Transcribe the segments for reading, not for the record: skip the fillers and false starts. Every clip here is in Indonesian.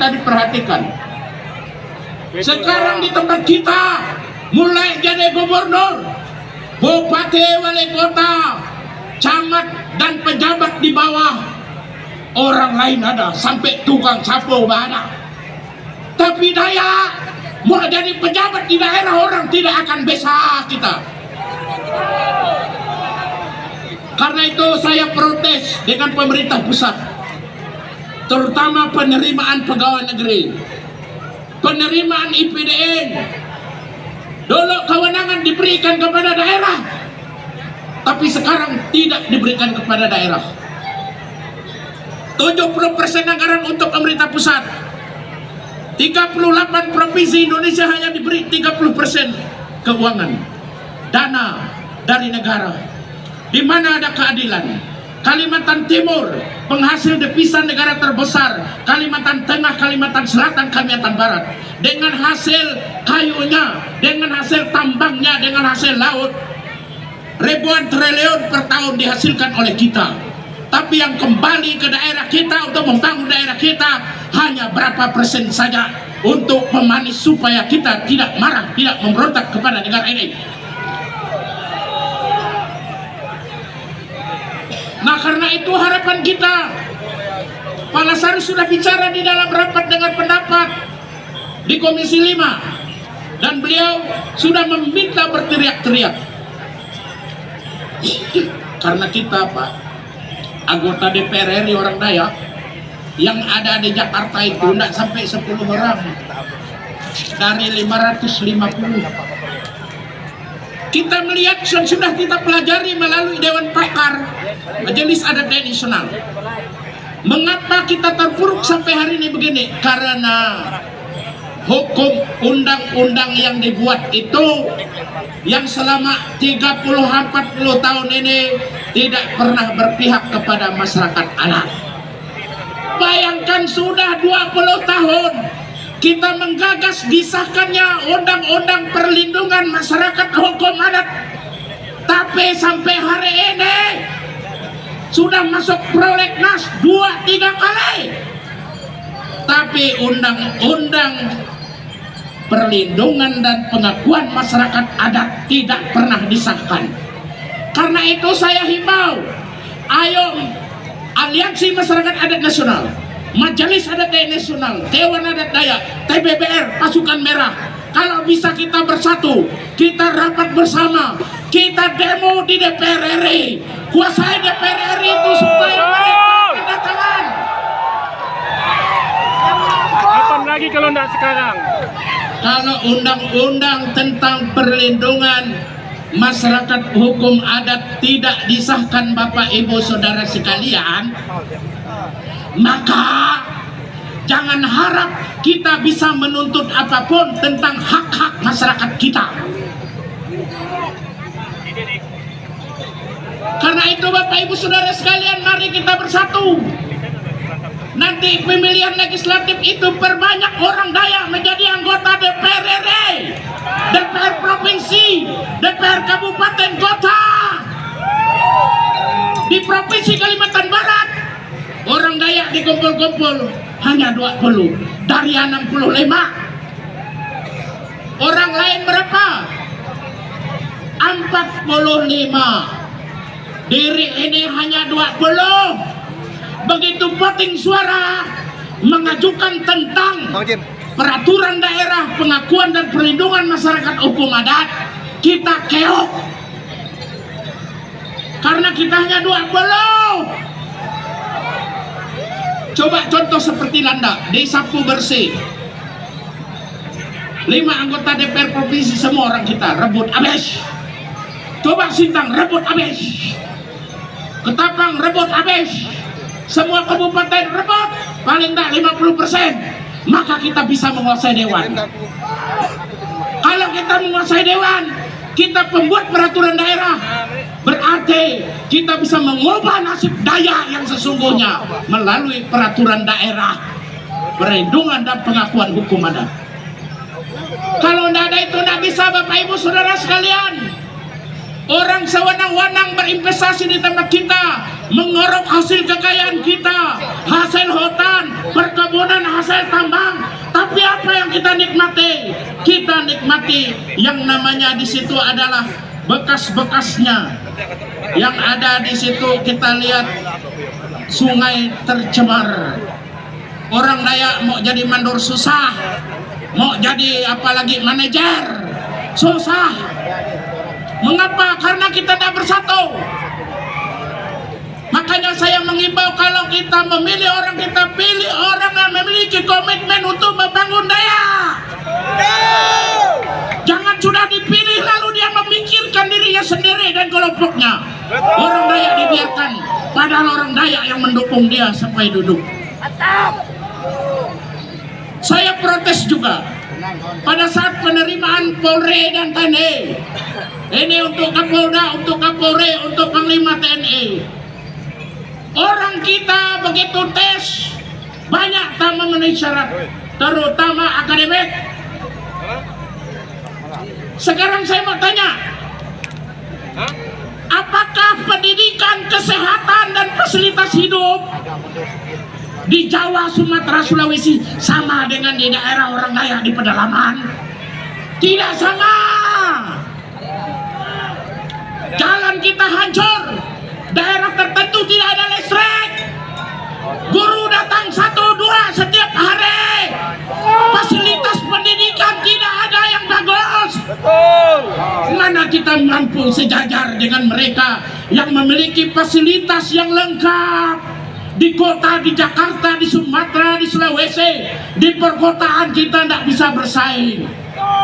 kita diperhatikan. Sekarang di tempat kita, mulai jadi gubernur, bupati, wali kota, camat dan pejabat di bawah, orang lain ada, sampai tukang sapu ada. Tapi daya mau jadi pejabat di daerah, orang tidak akan bisa kita. Karena itu saya protes dengan pemerintah pusat, terutama penerimaan pegawai negeri, penerimaan IPDN. Dulu kewenangan diberikan kepada daerah, tapi sekarang tidak diberikan kepada daerah. 70% anggaran untuk pemerintah pusat, 38 provinsi Indonesia hanya diberi 30% keuangan dana dari negara. Di mana ada keadilan? Kalimantan Timur, penghasil devisa negara terbesar, Kalimantan Tengah, Kalimantan Selatan, Kalimantan Barat, dengan hasil kayunya, dengan hasil tambangnya, dengan hasil laut, ribuan triliun per tahun dihasilkan oleh kita. Tapi yang kembali ke daerah kita untuk membangun daerah kita hanya berapa persen saja untuk pemanis supaya kita tidak marah, tidak memberontak kepada negara ini. Nah, karena itu harapan kita, Pak Lasari sudah bicara di dalam rapat dengan pendapat di Komisi 5, dan beliau sudah meminta berteriak-teriak. Karena kita, Pak, anggota DPR RI orang Dayak yang ada di Jakarta itu tidak sampai 10 orang dari 550. Kita melihat sudah kita pelajari melalui Dewan Pakar Majelis Adat Nasional. Mengapa kita terpuruk sampai hari ini begini? Karena hukum undang-undang yang dibuat itu yang selama 30-40 tahun ini tidak pernah berpihak kepada masyarakat adat. Bayangkan sudah 20 tahun kita menggagas disahkannya undang-undang perlindungan masyarakat hukum adat, tapi sampai hari ini sudah masuk prolegnas 2-3 kali, tapi undang-undang perlindungan dan pengakuan masyarakat adat tidak pernah disahkan. Karena itu saya himbau, ayo Aliansi Masyarakat Adat Nasional, Majelis Adat Nasional, Dewan Adat Dayak, TBBR, Pasukan Merah, kalau bisa kita bersatu, kita rapat bersama, kita demo di DPR RI, kuasai DPR RI itu supaya mereka tanda tangan. Kapan lagi kalau tidak sekarang? Kalau undang-undang tentang perlindungan masyarakat hukum adat tidak disahkan, Bapak Ibu Saudara sekalian, maka jangan harap kita bisa menuntut apapun tentang hak-hak masyarakat kita. Karena itu Bapak Ibu Saudara sekalian, mari kita bersatu. Nanti pemilihan legislatif itu perbanyak orang Dayak menjadi anggota DPR RI, DPR provinsi, DPR kabupaten kota. Di provinsi Kalimantan Barat, orang Dayak dikumpul-kumpul hanya 20 dari 65. Orang lain berapa? 45. Diri ini hanya 20. Begitu voting suara mengajukan tentang peraturan daerah pengakuan dan perlindungan masyarakat hukum adat, kita keok. Karena kita hanya 20. Coba contoh seperti Landak, disapu bersih. 5 anggota DPR provinsi semua orang kita rebut habis. Coba Sintang rebut habis. Ketapang rebut habis. Semua kabupaten rebut paling tidak 50%, maka kita bisa menguasai dewan. Kalau kita menguasai dewan, kita pembuat peraturan daerah, berarti kita bisa mengubah nasib Dayak yang sesungguhnya melalui peraturan daerah perlindungan dan pengakuan hukum adat. Kalau tidak ada itu, tidak bisa Bapak Ibu Saudara sekalian. Orang sewenang-wenang berinvestasi di tempat kita, mengorok hasil kekayaan kita, hasil hutan, perkebunan, hasil tambang. nikmati yang namanya di situ adalah bekas-bekasnya. Yang ada di situ kita lihat sungai tercemar. Orang Dayak mau jadi mandor susah, mau jadi apalagi manajer susah. Mengapa? Karena kita tidak bersatu. Makanya saya mengimbau, kalau kita memilih orang, kita pilih orang yang memiliki komitmen untuk membangun Dayak. Jangan sudah dipilih lalu dia memikirkan dirinya sendiri dan kelompoknya. Orang Dayak dibiarkan, padahal orang Dayak yang mendukung dia sampai duduk. Saya protes juga pada saat penerimaan Polri dan TNI. Ini untuk Kapolda, untuk Kapolri, untuk Panglima TNI. Orang kita begitu tes banyak tak memenuhi syarat, terutama akademik. Sekarang saya mau tanya, apakah pendidikan, kesehatan, dan fasilitas hidup di Jawa, Sumatera, Sulawesi sama dengan di daerah orang Dayak di pedalaman? Tidak sama. Jalan kita hancur, daerah tertentu tidak ada listrik, guru datang 1-2 setiap hari, fasilitas pendidikan tidak ada yang bagus. Mana kita mampu sejajar dengan mereka yang memiliki fasilitas yang lengkap di kota, di Jakarta, di Sumatera, di Sulawesi. Di perkotaan kita tidak bisa bersaing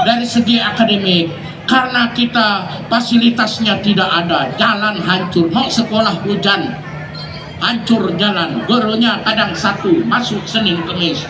dari segi akademik karena kita fasilitasnya tidak ada. Jalan hancur, mau sekolah hujan hancur jalan, gurunya kadang 1 masuk Senin Kemis,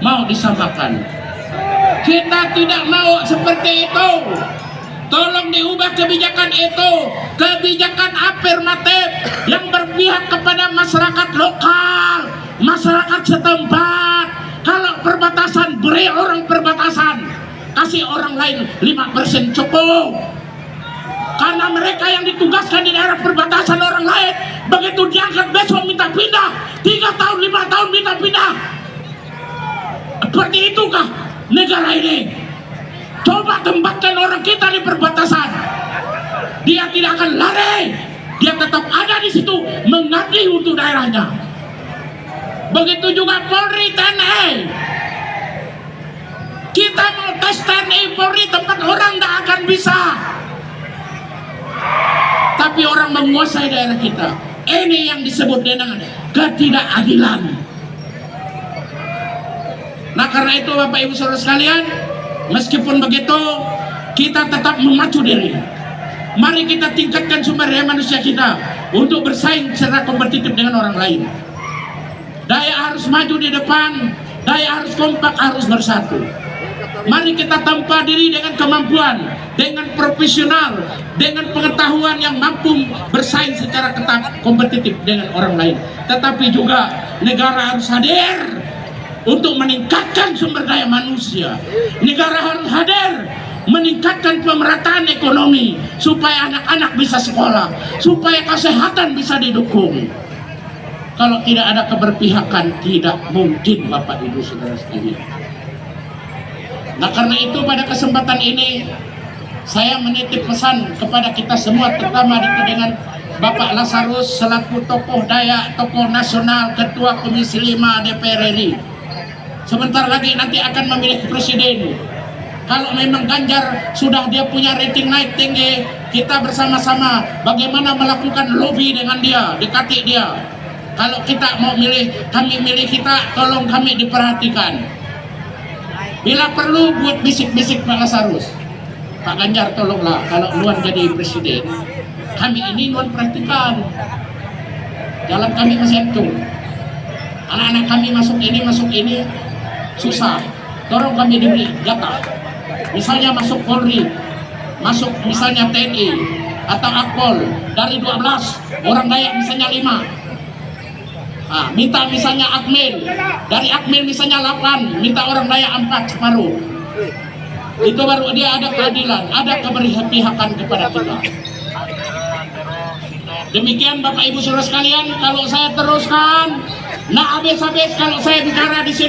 mau disamakan. Kita tidak mau seperti itu. Tolong diubah kebijakan itu, kebijakan afirmatif yang berpihak kepada masyarakat lokal, masyarakat setempat. Kalau perbatasan, beri orang perbatasan, kasih orang lain 5% cukup. Karena mereka yang ditugaskan di daerah perbatasan orang lain, begitu diangkat besok minta pindah, 3 tahun, 5 tahun minta pindah. Seperti itukah negara ini? Coba tempatkan orang kita di perbatasan, dia tidak akan lari, dia tetap ada di situ mengabdi untuk daerahnya. Begitu juga Polri, TNI. Kita mau tes TNI, Polri, tempat orang tidak akan bisa. Tapi orang menguasai daerah kita. Ini yang disebut dengan ketidakadilan. Nah, karena itu Bapak Ibu Saudara sekalian, meskipun begitu, kita tetap memacu diri. Mari kita tingkatkan sumber daya manusia kita untuk bersaing secara kompetitif dengan orang lain. Dayak harus maju di depan, Dayak harus kompak, harus bersatu. Mari kita tampa diri dengan kemampuan, dengan profesional, dengan pengetahuan yang mampu bersaing secara ketat, kompetitif dengan orang lain. Tetapi juga negara harus hadir untuk meningkatkan sumber daya manusia. Negara harus hadir meningkatkan pemerataan ekonomi supaya anak-anak bisa sekolah, supaya kesehatan bisa didukung. Kalau tidak ada keberpihakan, tidak mungkin Bapak Ibu Saudara sekalian. Nah, karena itu pada kesempatan ini saya menitip pesan kepada kita semua, terutama dengan Bapak Lazarus selaku tokoh Dayak, tokoh nasional, Ketua Komisi 5 DPR RI. Sebentar lagi nanti akan memilih presiden. Kalau memang Ganjar sudah dia punya rating naik tinggi, kita bersama-sama bagaimana melakukan lobby dengan dia, dekati dia. Kalau kita mau milih, kami milih kita, tolong kami diperhatikan. Bila perlu buat bisik-bisik Pak Lazarus, Pak Ganjar tolonglah kalau Nuan jadi presiden, kami ini Nuan perhatikan. Jalan kami masih hancur, anak-anak kami masuk ini susah, tolong kami diberi jatah. Misalnya masuk Polri, masuk misalnya TNI atau Akpol, dari 12 orang Dayak misalnya 5. Nah, minta misalnya Akmil, dari Akmil misalnya 8, minta orang Dayak 4 separuh. Itu baru dia ada keadilan, ada keberpihakan kepada kita. Demikian Bapak Ibu Saudara sekalian, kalau saya teruskan, nah habis-habis kalau saya bicara di sini.